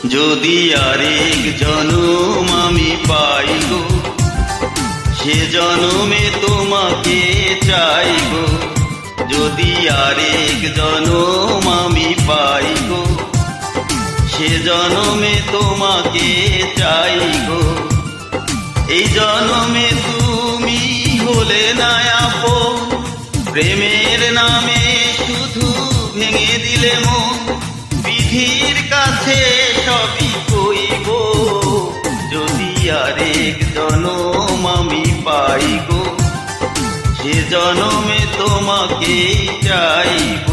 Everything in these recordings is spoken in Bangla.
যদি আরেক জনম আমি পাই গো, সে জনমে তোমাকে চাই গো। যদি আরেক জনম আমি পাই গো, সে জনমে তোমাকে চাই গো। এই জনমে তুমি হলে না আপন, প্রেমের নামে শুধু ভেঙে দিলে মন। বিধির কাছে সবই কইব, যদি আরেক জনম আমি পাই গো, সে জনমে তোমাকে চাইব।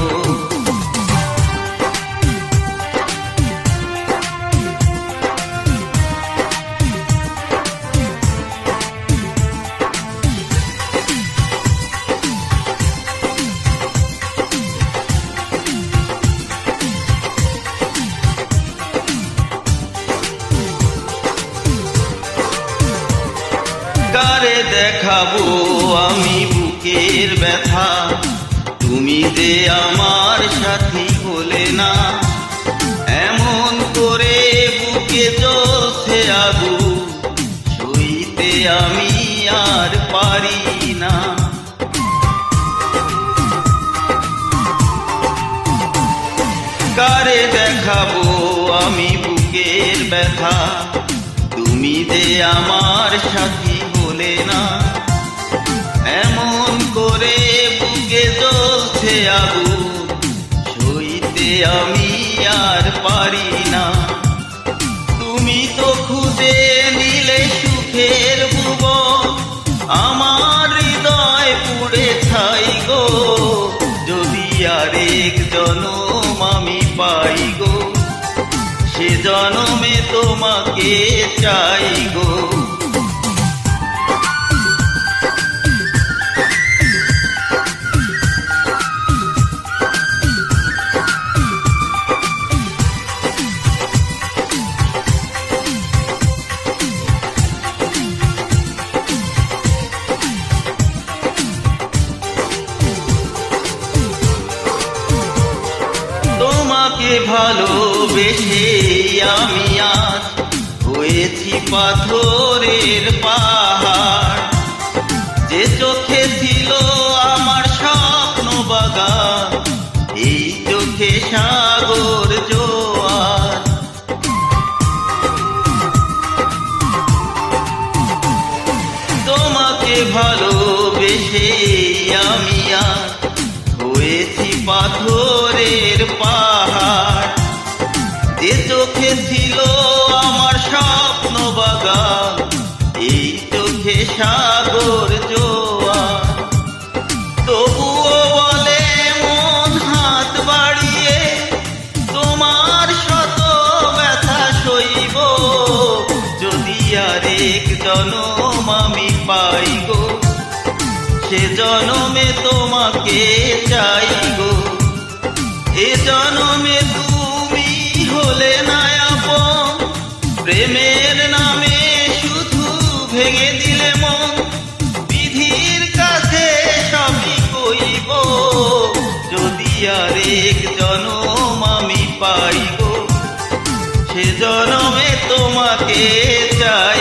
কারে দেখাবো আমি বুকের ব্যথা, তুমি যে আমার সাথী হলে না। এমন করে বুকে জ্বলছে আগুন, সইতে আমি আর পারি না। কারে দেখাবো আমি বুকের ব্যথা, তুমি যে আমার সাথী হলে না। এমন করে বুকে জ্বলছে আগুন, সইতে আমি আর পারি না। তুমি তো খুঁজে নিলে সুখের ভুবন, আমার হৃদয় পুড়ে ছাই গো। যদি আরেক জনম আমি পাই গো, সে জনমে তোমাকে চাই গো। তোমাকে ভালোবেসে আমি আজ হয়েছি পাথরের পাহাড়। যে চোখে ছিল আমার স্বপ্ন বাগান, এই চোখে সাগর জোয়ার। তোমাকে ভালোবেসে আমি আজ হয়েছি পাথরের পাহাড়। যে চোখে ছিল আমার স্বপ্ন বাগান, এই চোখে সাগর জোয়ার। তবুও বলে মন হাত বাড়িয়ে, তোমার শত ব্যথা সইব। যদি আরেক জনম আমি পাই গো, সে জনমে তোমাকে চাই গো। এ জনমে তুমি হলে না আপন, প্রেমের নামে শুধু ভেঙে দিলে মন। বিধির কাছে সবই কইব, যদি আরেক জনম আমি পাই গো, সে জনমে তোমাকে চাই।